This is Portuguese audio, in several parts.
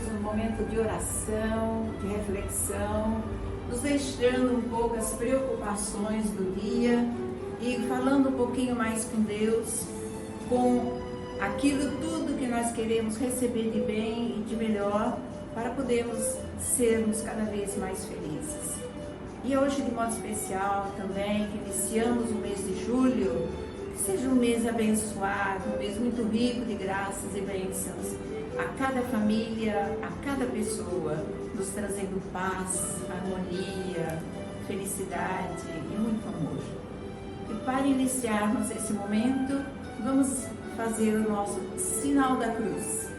juntos um momento de oração, de reflexão, nos deixando um pouco as preocupações do dia e falando um pouquinho mais com Deus, com aquilo tudo que nós queremos receber de bem e de melhor para podermos sermos cada vez mais felizes. E hoje, de modo especial também, que iniciamos o mês de julho, que seja um mês abençoado, um mês muito rico de graças e bênçãos a cada família, a cada pessoa, nos trazendo paz, harmonia, felicidade e muito amor. E para iniciarmos esse momento, vamos fazer o nosso sinal da cruz.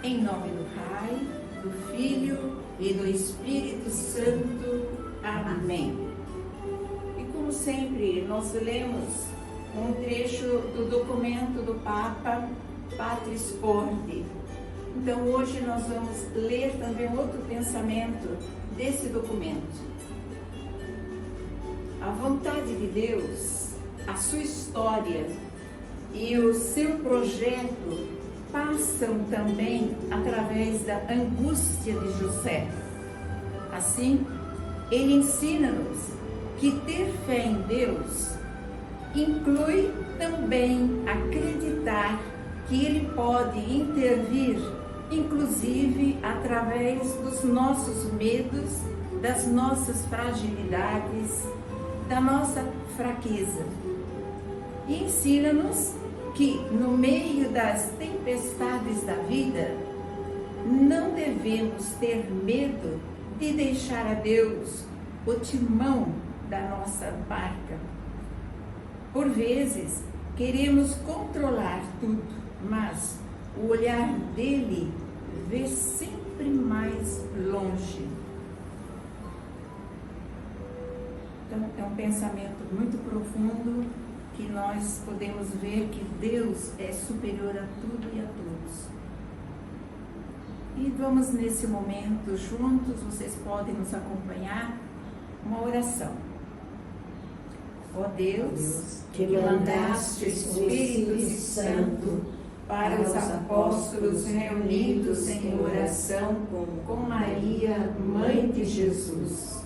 Em nome do Pai, do Filho e do Espírito Santo. Amém. E como sempre, nós lemos um trecho do documento do Papa Patris Corde. Então hoje nós vamos ler também outro pensamento desse documento. A vontade de Deus, a sua história e o seu projeto passam também através da angústia de José. Assim, ele ensina-nos que ter fé em Deus inclui também acreditar que Ele pode intervir, inclusive através dos nossos medos, das nossas fragilidades, da nossa fraqueza. E ensina-nos que no meio das tempestades da vida, não devemos ter medo de deixar a Deus o timão da nossa barca. Por vezes, queremos controlar tudo, mas o olhar dele vê sempre mais longe. Então, é um pensamento muito profundo que nós podemos ver que Deus é superior a tudo e a todos. E vamos nesse momento juntos, vocês podem nos acompanhar, uma oração. Ó Deus, que mandaste o Espírito Santo para os apóstolos reunidos em oração com Maria, Mãe de Jesus,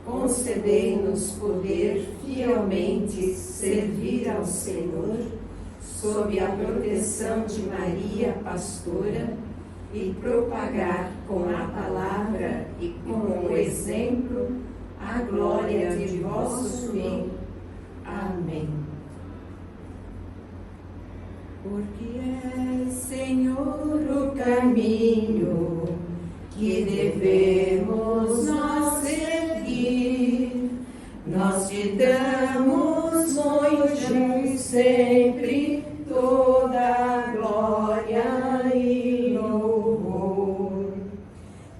concedei-nos poder fielmente servir ao Senhor, sob a proteção de Maria, pastora, e propagar com a palavra e com o exemplo a glória de vosso Filho. Amém. Porque é, Senhor, o caminho que devemos nós seguir, nós te damos hoje sempre toda a glória e louvor,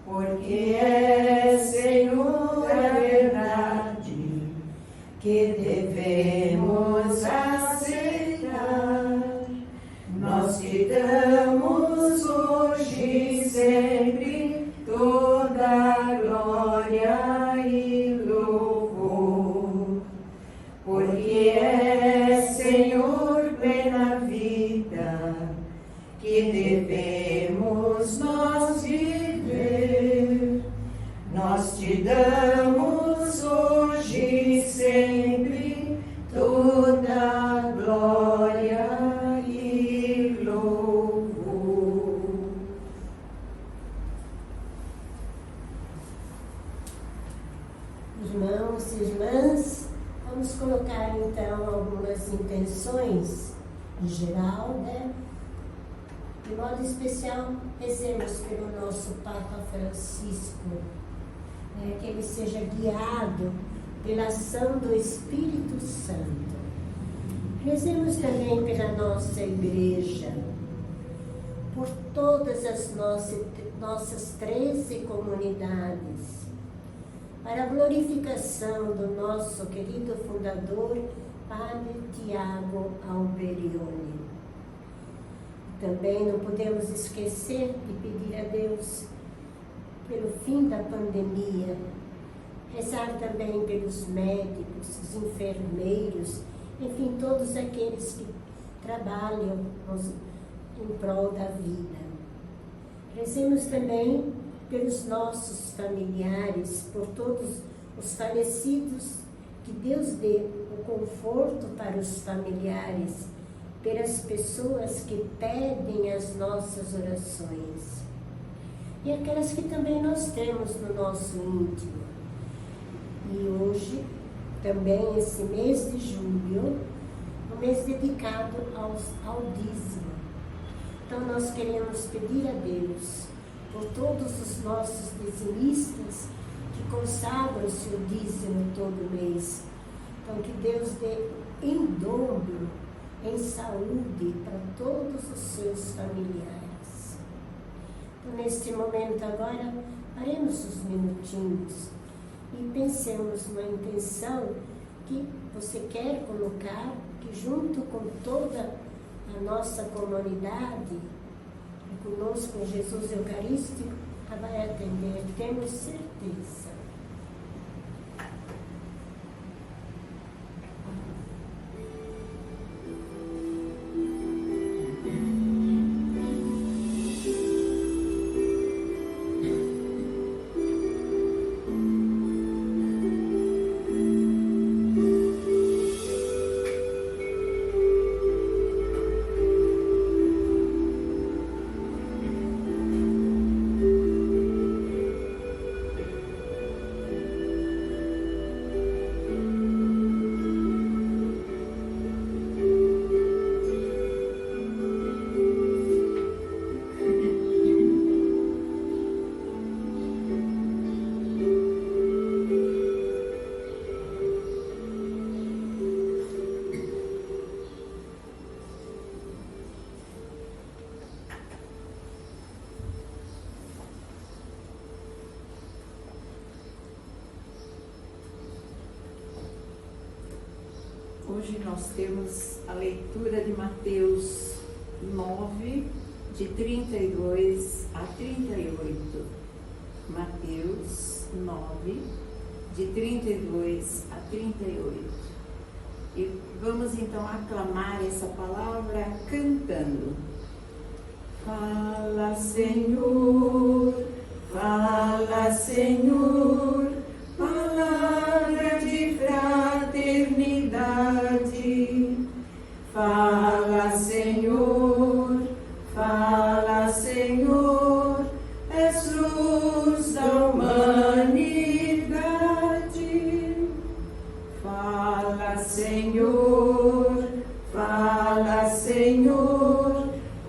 porque é, Senhor, a verdade que devemos aceitar. Nós te damos hoje e sempre toda a glória e louvor, porque é, Senhor, plena vida que devemos nós viver. Nós te damos hoje e sempre toda a glória e louvor. Irmãos e irmãs, vamos colocar então algumas intenções em geral, né? De modo especial, rezemos pelo nosso Papa Francisco, que ele seja guiado pela ação do Espírito Santo. Rezemos também pela nossa igreja, por todas as nossas 13 comunidades, para a glorificação do nosso querido fundador, Padre Tiago Alberione. Também não podemos esquecer de pedir a Deus pelo fim da pandemia, rezar também pelos médicos, os enfermeiros, enfim, todos aqueles que trabalham em prol da vida. Rezemos também pelos nossos familiares, por todos os falecidos, que Deus dê o conforto para os familiares, pelas pessoas que pedem as nossas orações. E aquelas que também nós temos no nosso íntimo. E hoje, também esse mês de julho, um mês dedicado ao dízimo. Então nós queremos pedir a Deus por todos os nossos dizimistas que consagram o seu dízimo todo mês. Então que Deus dê em dobro, em saúde para todos os seus familiares. Então neste momento agora, paremos uns minutinhos e pensemos numa intenção que você quer colocar, que junto com toda a nossa comunidade, e conosco Jesus Eucarístico, vai atender, temos certeza. Hoje nós temos a leitura de Mateus 9, de 32 a 38. Mateus 9, de 32 a 38. E vamos então aclamar essa palavra cantando. Fala, Senhor, palavra de fraternidade. Fala, Senhor, és luz da humanidade. Fala, Senhor,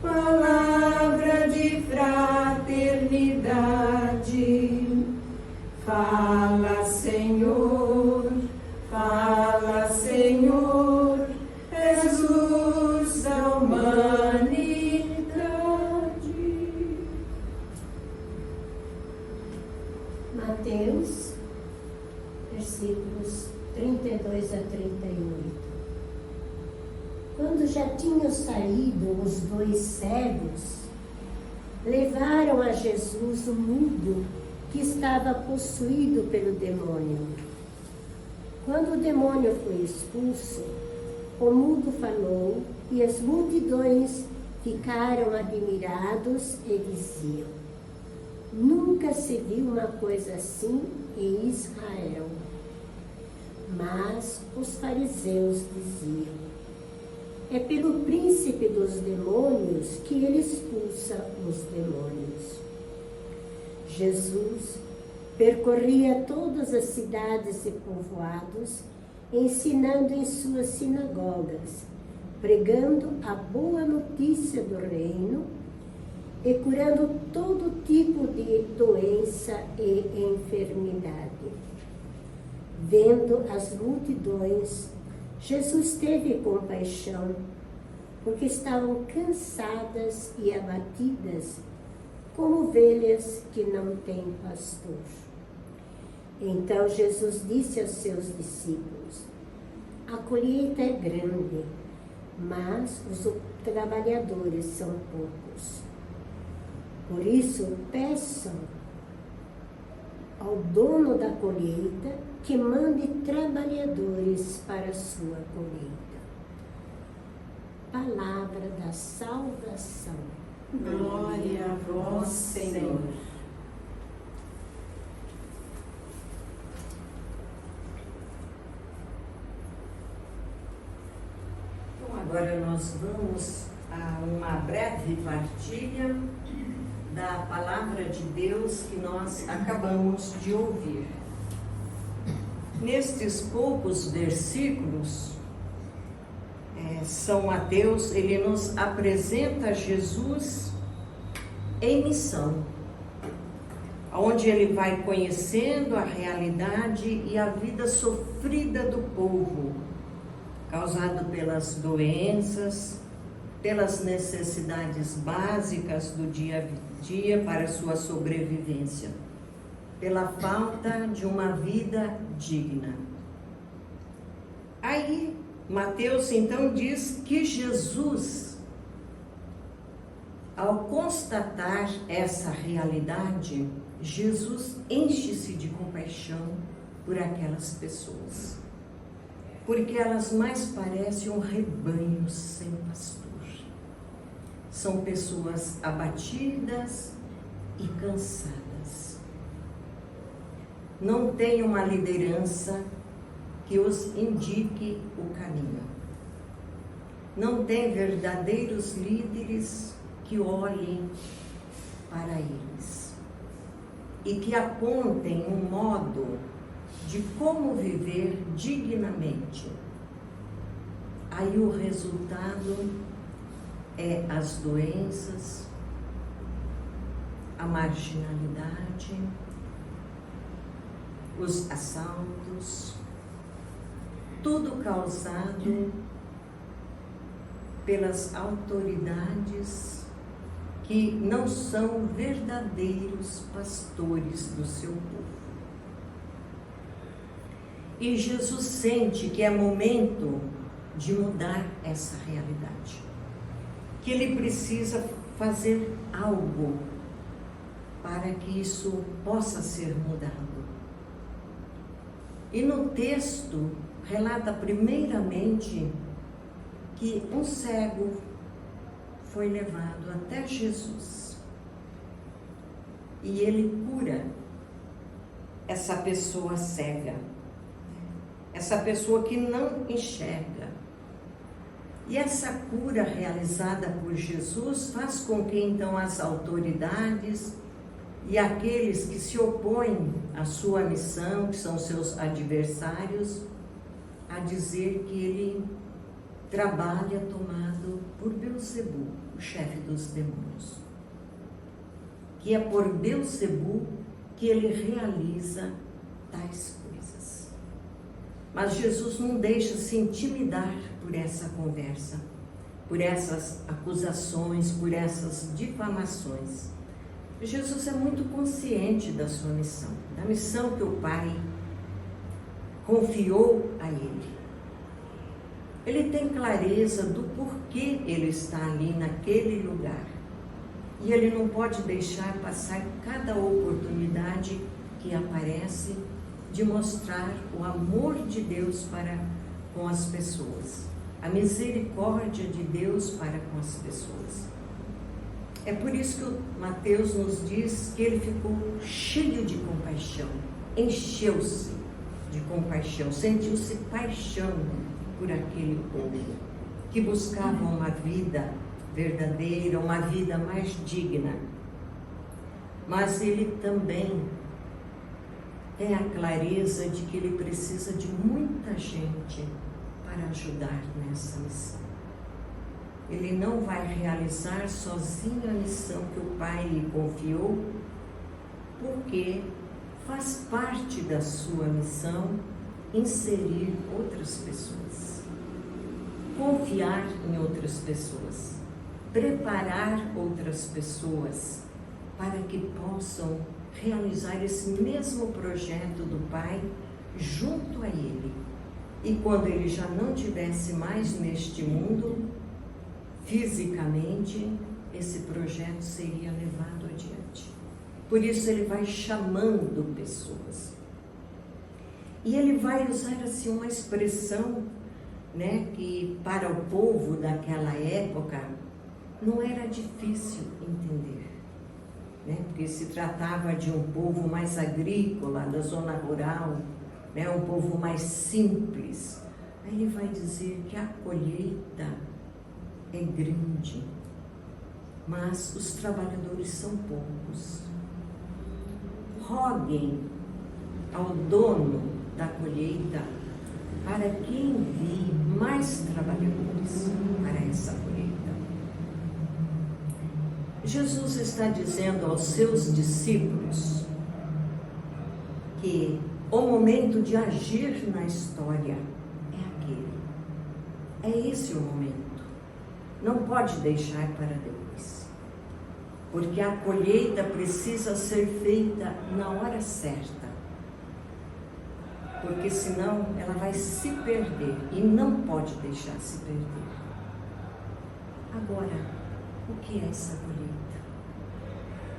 palavra de fraternidade. Fala, Senhor, és luz da humanidade. Mateus, versículos 32 a 38. Quando já tinham saído os dois cegos, levaram a Jesus o mudo que estava possuído pelo demônio. Quando o demônio foi expulso, o mudo falou e as multidões ficaram admirados e diziam: nunca se viu uma coisa assim em Israel. Mas os fariseus diziam: é pelo príncipe dos demônios que ele expulsa os demônios. Jesus percorria todas as cidades e povoados, ensinando em suas sinagogas, pregando a boa notícia do reino e curando todo tipo de doença e enfermidade. Vendo as multidões, Jesus teve compaixão, porque estavam cansadas e abatidas, como ovelhas que não têm pastor. Então Jesus disse aos seus discípulos: a colheita é grande, mas os trabalhadores são poucos. Por isso, peçam ao dono da colheita que mande trabalhadores para a sua colheita. Palavra da salvação. Glória a vós, Senhor. Então, agora nós vamos a uma breve partilha da palavra de Deus que nós acabamos de ouvir. Nestes poucos versículos, São Mateus, ele nos apresenta Jesus em missão, onde ele vai conhecendo a realidade e a vida sofrida do povo, causado pelas doenças, pelas necessidades básicas do dia a dia para sua sobrevivência, pela falta de uma vida digna. Aí, Mateus então diz que Jesus, ao constatar essa realidade, Jesus enche-se de compaixão por aquelas pessoas, porque elas mais parecem um rebanho sem pastor. São pessoas abatidas e cansadas. Não têm uma liderança que os indique o caminho. Não tem verdadeiros líderes que olhem para eles e que apontem um modo de como viver dignamente. Aí o resultado é as doenças, a marginalidade, os assaltos, tudo causado pelas autoridades que não são verdadeiros pastores do seu povo. E Jesus sente que é momento de mudar essa realidade, que ele precisa fazer algo para que isso possa ser mudado. E no texto relata primeiramente que um cego foi levado até Jesus e ele cura essa pessoa cega, essa pessoa que não enxerga. E essa cura realizada por Jesus faz com que então as autoridades e aqueles que se opõem à sua missão, que são seus adversários, a dizer que ele trabalha tomado por Beelzebu, o chefe dos demônios. Que é por Beelzebu que ele realiza tais coisas. Mas Jesus não deixa se intimidar por essa conversa, por essas acusações, por essas difamações. Jesus é muito consciente da sua missão, da missão que o Pai confiou a ele. Ele tem clareza do porquê ele está ali naquele lugar. E ele não pode deixar passar cada oportunidade que aparece de mostrar o amor de Deus para com as pessoas, a misericórdia de Deus para com as pessoas. É por isso que o Mateus nos diz que ele ficou cheio de compaixão, encheu-se de compaixão, sentiu-se paixão por aquele povo que buscava uma vida verdadeira, uma vida mais digna. Mas ele também tem a clareza de que ele precisa de muita gente para ajudar nessa missão. Ele não vai realizar sozinho a missão que o Pai lhe confiou, porque faz parte da sua missão inserir outras pessoas, confiar em outras pessoas, preparar outras pessoas para que possam realizar esse mesmo projeto do Pai junto a Ele. E quando Ele já não estivesse mais neste mundo, fisicamente, esse projeto seria levado adiante. Por isso Ele vai chamando pessoas. E Ele vai usar assim uma expressão, que para o povo daquela época não era difícil entender, né? Porque se tratava de um povo mais agrícola, da zona rural, né? Um povo mais simples. Aí ele vai dizer que a colheita é grande, mas os trabalhadores são poucos. Roguem ao dono da colheita para que envie mais trabalhadores para essa colheita. Jesus está dizendo aos seus discípulos que o momento de agir na história é aquele. É esse o momento. Não pode deixar para depois. Porque a colheita precisa ser feita na hora certa. Porque senão ela vai se perder e não pode deixar se perder. Agora, o que é essa colheita?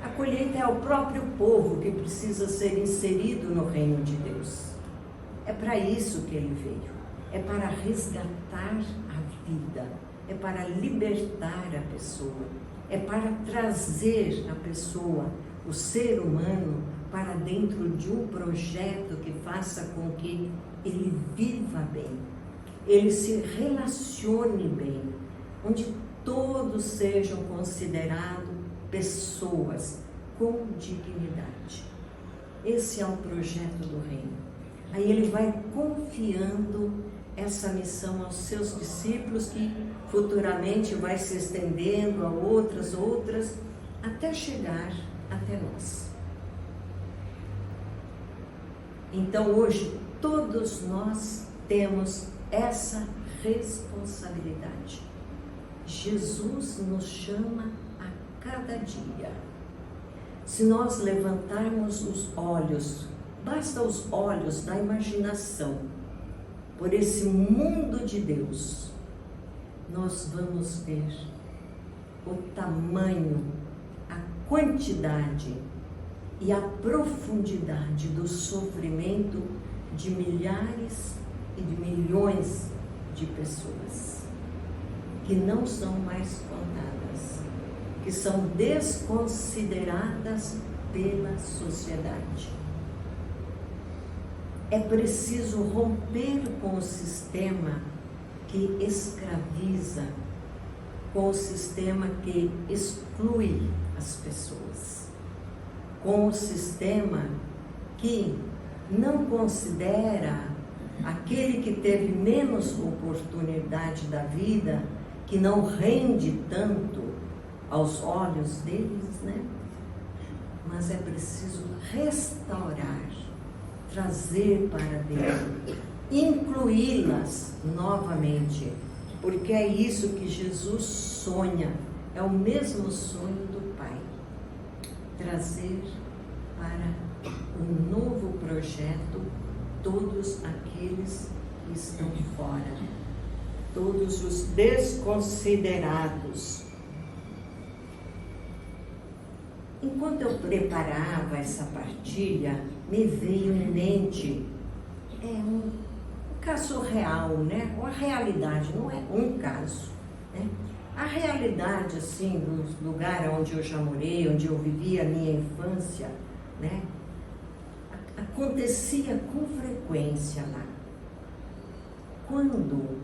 A colheita é o próprio povo que precisa ser inserido no reino de Deus. É para isso que ele veio. É para resgatar a vida. É para libertar a pessoa. É para trazer a pessoa, o ser humano, para dentro de um projeto que faça com que ele viva bem, ele se relacione bem, onde todos sejam considerados pessoas com dignidade. Esse é o projeto do reino. Aí ele vai confiando essa missão aos seus discípulos, que futuramente vai se estendendo a outras, até chegar até nós. Então hoje todos nós temos essa responsabilidade. Jesus nos chama a cada dia. Se nós levantarmos os olhos, basta os olhos da imaginação, por esse mundo de Deus, nós vamos ver o tamanho, a quantidade e a profundidade do sofrimento de milhares e de milhões de pessoas que não são mais contadas, que são desconsideradas pela sociedade. É preciso romper com o sistema que escraviza, com o sistema que exclui as pessoas, com o sistema que não considera aquele que teve menos oportunidade da vida, que não rende tanto aos olhos deles, né? Mas é preciso restaurar, trazer para dentro, incluí-las novamente, porque é isso que Jesus sonha, é o mesmo sonho do Pai, trazer para um novo projeto todos aqueles que estão fora, todos os desconsiderados. Enquanto eu preparava essa partilha, me veio em mente um caso real, né? Uma realidade, não é um caso, né? A realidade, assim, do lugar onde eu já morei, onde eu vivi a minha infância, né? Acontecia com frequência lá. Quando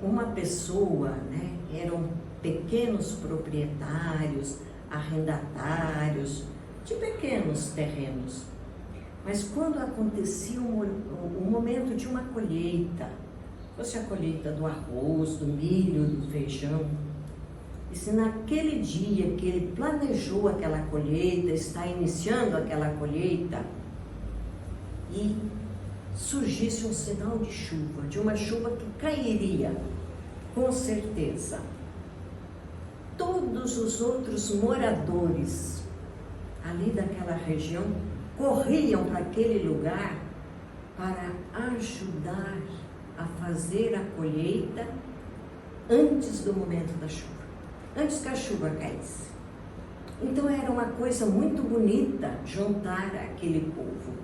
uma pessoa, né? Eram pequenos proprietários, arrendatários de pequenos terrenos. Mas quando acontecia o momento de uma colheita, fosse a colheita do arroz, do milho, do feijão, e se naquele dia que ele planejou aquela colheita, está iniciando aquela colheita, e surgisse um sinal de chuva, de uma chuva que cairia, com certeza, todos os outros moradores ali daquela região corriam para aquele lugar para ajudar a fazer a colheita antes do momento da chuva, antes que a chuva caísse. Então era uma coisa muito bonita juntar aquele povo.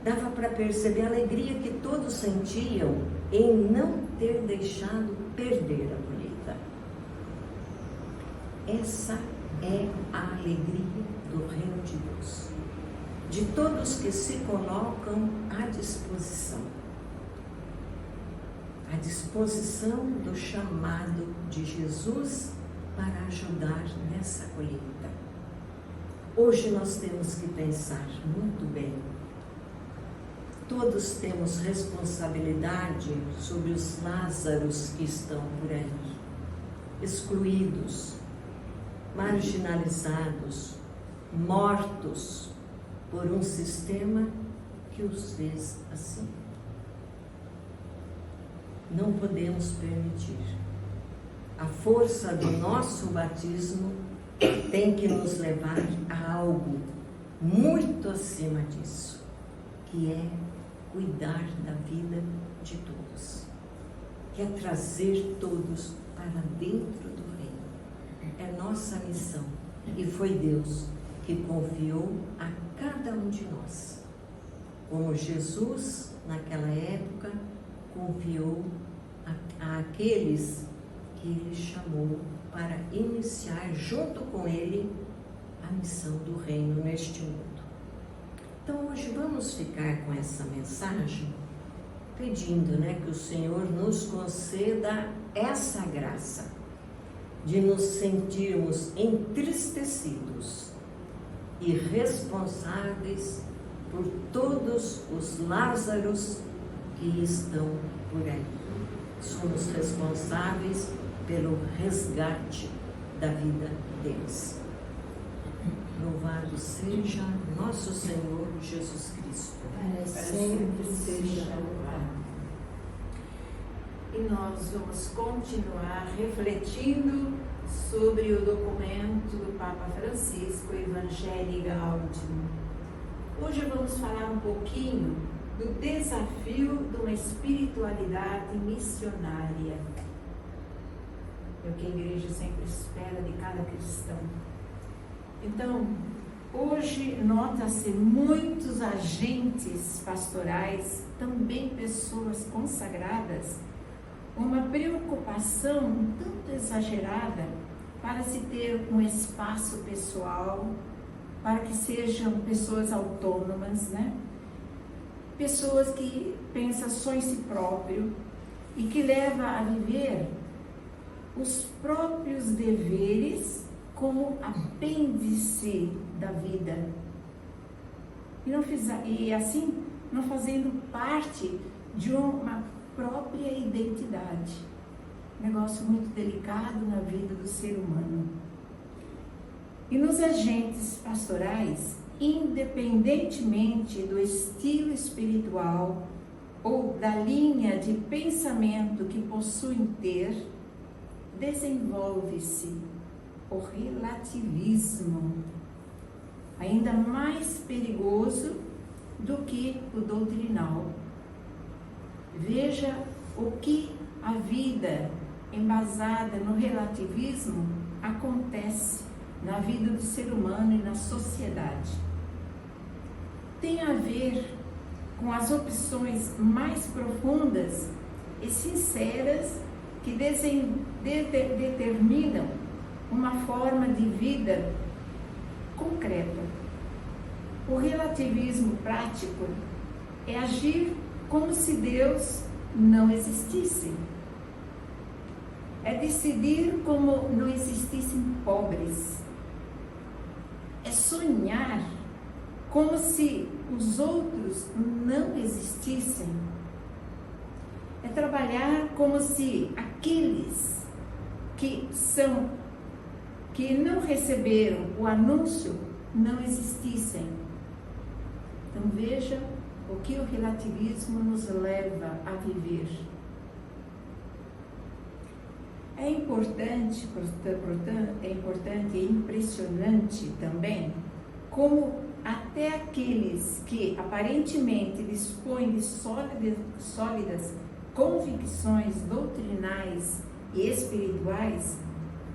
Dava para perceber a alegria que todos sentiam em não ter deixado perder a colheita. Essa é a alegria do reino de Deus, de todos que se colocam à disposição do chamado de Jesus para ajudar nessa colheita. Hoje nós temos que pensar muito bem. Todos temos responsabilidade sobre os Lázaros que estão por aí, excluídos, marginalizados, mortos por um sistema que os fez assim. Não podemos permitir. A força do nosso batismo tem que nos levar a algo muito acima disso, que é cuidar da vida de todos, que é trazer todos para dentro do reino. É nossa missão e foi Deus que confiou a cada um de nós, como Jesus naquela época confiou a aqueles que Ele chamou para iniciar junto com Ele a missão do reino neste mundo. Então hoje vamos ficar com essa mensagem pedindo, que o Senhor nos conceda essa graça de nos sentirmos entristecidos e responsáveis por todos os Lázaros que estão por aí. Somos responsáveis pelo resgate da vida deles. Louvado seja nosso Senhor Jesus Cristo. Para sempre seja louvado. E nós vamos continuar refletindo sobre o documento do Papa Francisco, Evangelii Gaudium. Hoje vamos falar um pouquinho do desafio de uma espiritualidade missionária. É o que a igreja sempre espera de cada cristão. Então, hoje nota-se muitos agentes pastorais, também pessoas consagradas, uma preocupação um tanto exagerada para se ter um espaço pessoal, para que sejam pessoas autônomas, Pessoas que pensam só em si próprio e que levam a viver os próprios deveres como apêndice da vida. E assim, não fazendo parte de uma própria identidade. Negócio muito delicado na vida do ser humano. E nos agentes pastorais, independentemente do estilo espiritual ou da linha de pensamento que possuem ter, desenvolve-se o relativismo, ainda mais perigoso do que o doutrinal. Veja o que a vida embasada no relativismo acontece na vida do ser humano e na sociedade. Tem a ver com as opções mais profundas e sinceras que determinam uma forma de vida concreta. O relativismo prático é agir como se Deus não existisse. É decidir como não existissem pobres. É sonhar como se os outros não existissem. É trabalhar como se aqueles que não receberam o anúncio não existissem. Então veja o que o relativismo nos leva a viver. É importante e impressionante também como até aqueles que aparentemente dispõem de sólidas convicções doutrinais e espirituais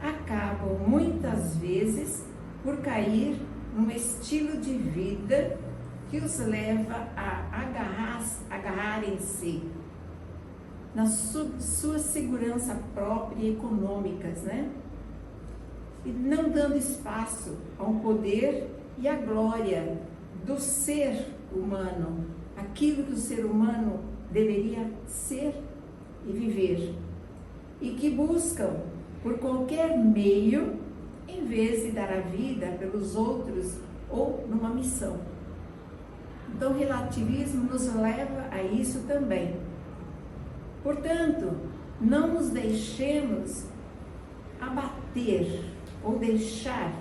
acabam muitas vezes por cair num estilo de vida que os leva a agarrarem-se na sua segurança própria e econômicas, e não dando espaço ao poder e à glória do ser humano, aquilo que o ser humano deveria ser e viver, e que buscam por qualquer meio, em vez de dar a vida pelos outros ou numa missão. Então, o relativismo nos leva a isso também. Portanto, não nos deixemos abater ou deixar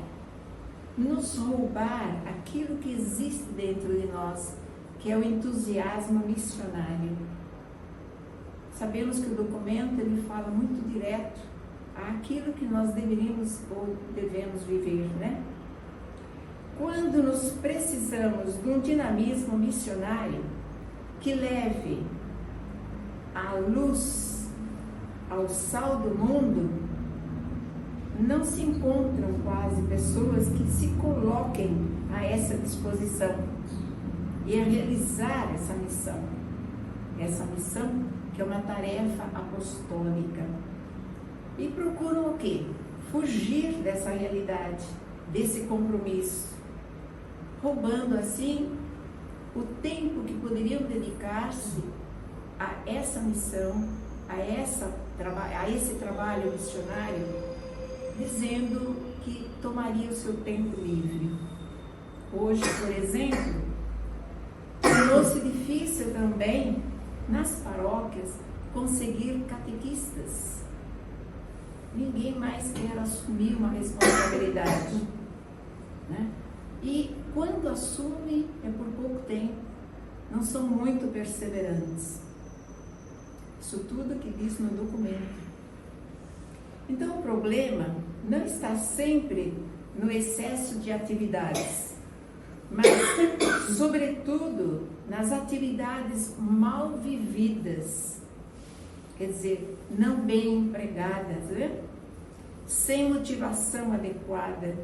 nos roubar aquilo que existe dentro de nós, que é o entusiasmo missionário. Sabemos que o documento ele fala muito direto àquilo que nós deveríamos ou devemos viver, né? Quando nos precisamos de um dinamismo missionário que leve a luz ao sal do mundo, não se encontram quase pessoas que se coloquem a essa disposição e a realizar essa missão que é uma tarefa apostólica, e procuram o quê? Fugir dessa realidade, desse compromisso, roubando assim o tempo que poderiam dedicar-se a essa missão, a esse trabalho missionário, dizendo que tomaria o seu tempo livre. Hoje, por exemplo, tornou-se difícil também nas paróquias conseguir catequistas. Ninguém mais quer assumir uma responsabilidade, né? E quando assume é por pouco tempo, não são muito perseverantes. Isso tudo que diz no documento. Então o problema não está sempre no excesso de atividades, mas sobretudo nas atividades mal vividas, quer dizer, não bem empregadas, né? Sem motivação adequada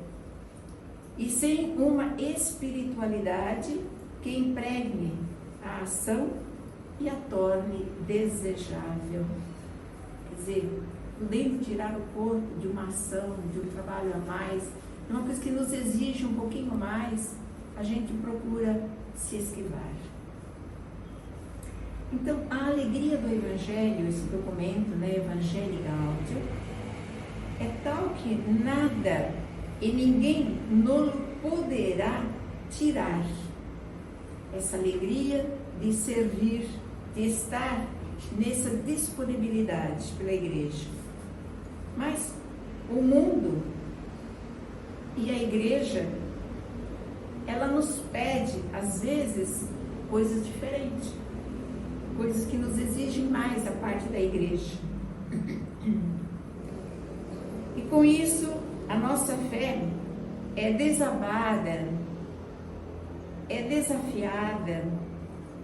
e sem uma espiritualidade que impregne a ação e a torne desejável. Quer dizer, podendo tirar o corpo de uma ação, de um trabalho a mais, de uma coisa que nos exige um pouquinho mais, a gente procura se esquivar. Então, a alegria do Evangelho, esse documento, né, Evangelii Gaudium, é tal que nada e ninguém nos poderá tirar essa alegria de servir, de estar nessa disponibilidade pela igreja. Mas o mundo e a igreja, ela nos pede, às vezes, coisas diferentes, coisas que nos exigem mais da parte da igreja. E com isso, a nossa fé é desabada, é desafiada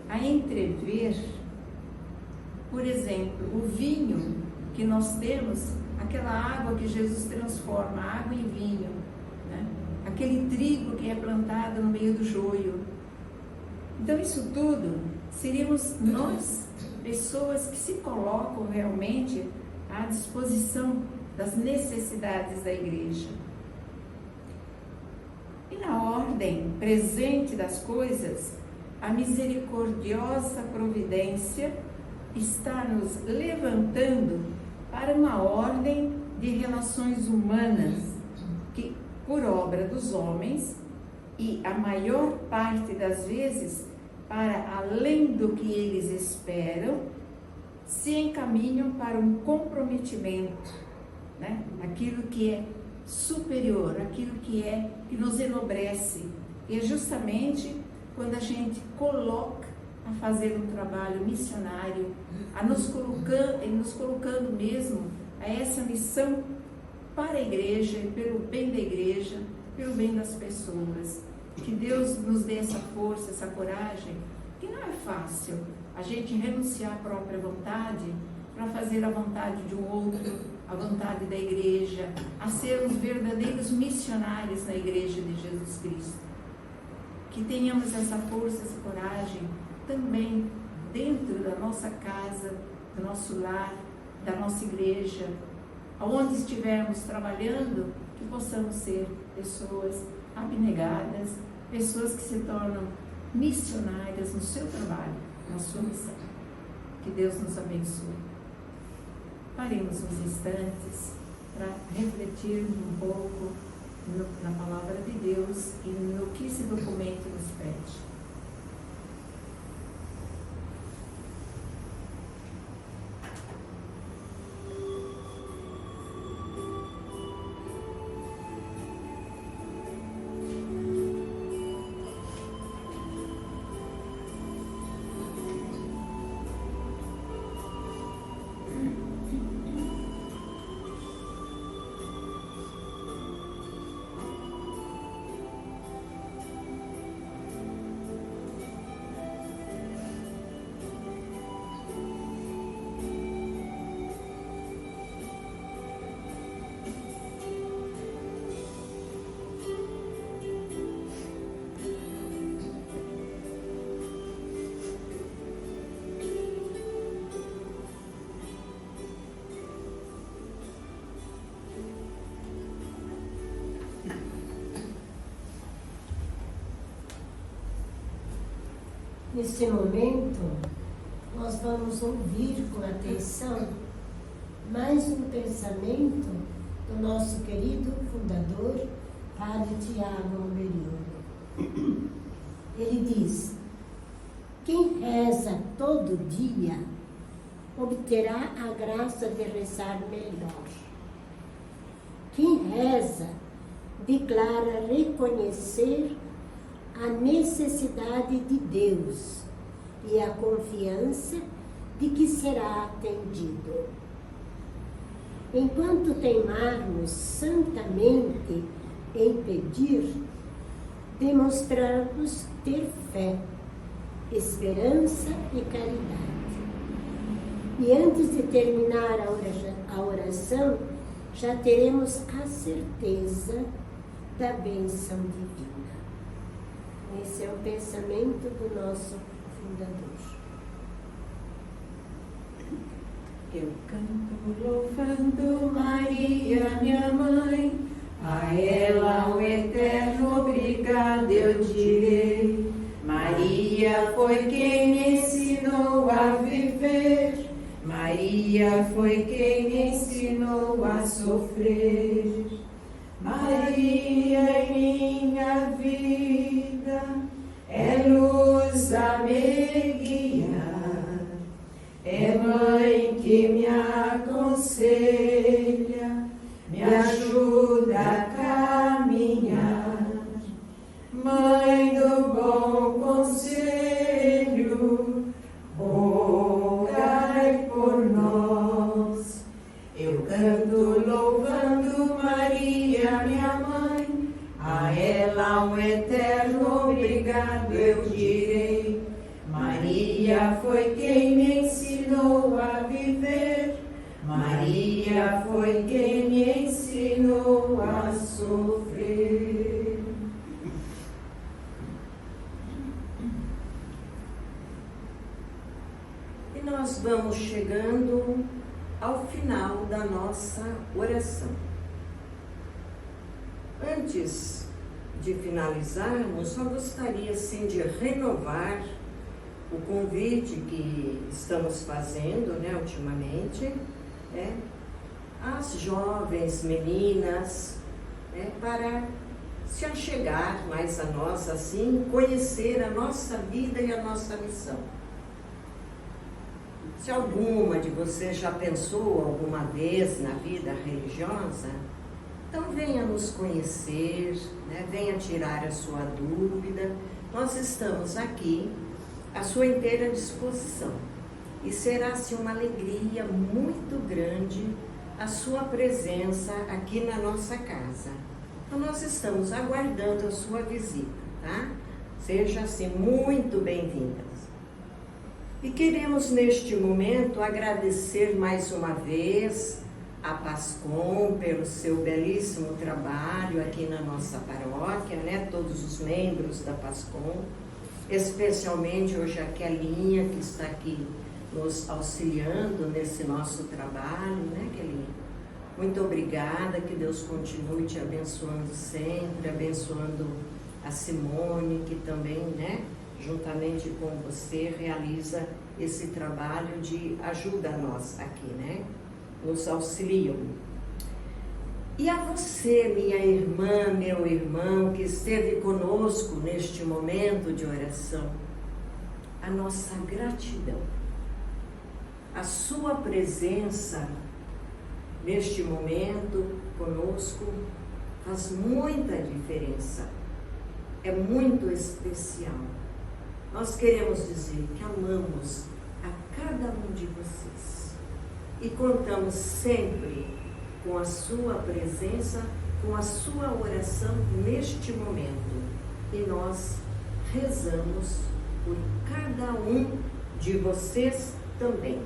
a entrever, por exemplo, o vinho que nós temos, aquela água que Jesus transforma, água em vinho, né? Aquele trigo que é plantado no meio do joio. Então isso tudo seríamos nós, pessoas que se colocam realmente à disposição das necessidades da igreja. E na ordem presente das coisas, a misericordiosa providência está nos levantando para uma ordem de relações humanas que, por obra dos homens, e a maior parte das vezes, para além do que eles esperam, se encaminham para um comprometimento, né? Aquilo que é superior, aquilo que nos enobrece. E é justamente quando a gente coloca a fazer um trabalho missionário, nos colocando mesmo a essa missão para a igreja, pelo bem da igreja, pelo bem das pessoas. Que Deus nos dê essa força, essa coragem, que não é fácil a gente renunciar à própria vontade para fazer a vontade de um outro, a vontade da igreja, a sermos verdadeiros missionários na igreja de Jesus Cristo. Que tenhamos essa força, essa coragem também dentro da nossa casa, do nosso lar, da nossa igreja, aonde estivermos trabalhando, que possamos ser pessoas abnegadas, pessoas que se tornam missionárias no seu trabalho, na sua missão. Que Deus nos abençoe. Paremos uns instantes para refletir um pouco na palavra de Deus e no que esse documento nos pede. Nesse momento, nós vamos ouvir com atenção mais um pensamento do nosso querido fundador, Padre Tiago Alberione. Ele diz: quem reza todo dia obterá a graça de rezar melhor. Quem reza declara reconhecer a necessidade de Deus e a confiança de que será atendido. Enquanto teimarmos santamente em pedir, demonstrarmos ter fé, esperança e caridade. E antes de terminar a oração, já teremos a certeza da bênção divina. Esse é o pensamento do nosso fundador. Eu canto louvando Maria, minha mãe, a ela o eterno obrigado eu direi. Maria foi quem me ensinou a viver, Maria foi quem me ensinou a sofrer. Maria em minha vida é luz a me guiar, é mãe que me aconselha, me ajuda a caminhar. Mãe do bom conselho, rogai por nós. Eu canto louvando Maria, minha mãe, a ela um eterno obrigado eu direi. Maria foi quem me ensinou a viver, Maria foi quem me ensinou a sofrer. E nós vamos chegando ao final da nossa oração. Antes de finalizarmos, só gostaria sim de renovar o convite que estamos fazendo, ultimamente, às jovens meninas, para se achegar mais a nós, assim, conhecer a nossa vida e a nossa missão. Se alguma de vocês já pensou alguma vez na vida religiosa, então venha nos conhecer, venha tirar a sua dúvida. Nós estamos aqui à sua inteira disposição. E será assim uma alegria muito grande a sua presença aqui na nossa casa. Então nós estamos aguardando a sua visita, tá? Seja assim muito bem-vindas. E queremos neste momento agradecer mais uma vez a Pascom pelo seu belíssimo trabalho aqui na nossa paróquia, todos os membros da Pascom, especialmente hoje a Kelinha, que está aqui nos auxiliando nesse nosso trabalho, Kelinha? Muito obrigada, que Deus continue te abençoando sempre, abençoando a Simone, que também, né, juntamente com você, realiza esse trabalho de ajuda a nós aqui, né, nos auxiliam. E a você, minha irmã, meu irmão, que esteve conosco neste momento de oração, a nossa gratidão. A sua presença neste momento conosco faz muita diferença, é muito especial. Nós queremos dizer que amamos a cada um de vocês e contamos sempre com a sua presença, com a sua oração neste momento. E nós rezamos por cada um de vocês também.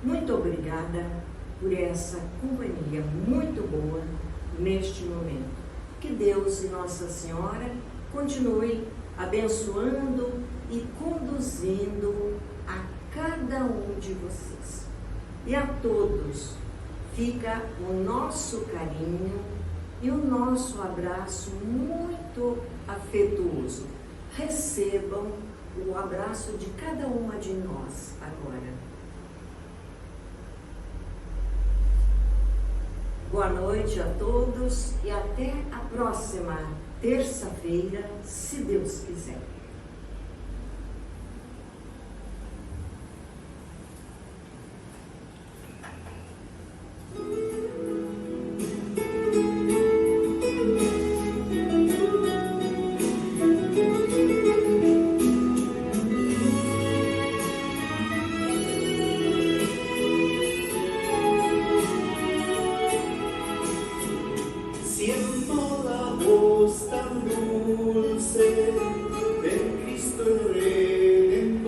Muito obrigada por essa companhia muito boa neste momento. Que Deus e Nossa Senhora continuem abençoando e conduzindo a cada um de vocês. E a todos fica o nosso carinho e o nosso abraço muito afetuoso. Recebam o abraço de cada uma de nós agora. Boa noite a todos e até a próxima terça-feira, se Deus quiser. Siamo la vostra dulce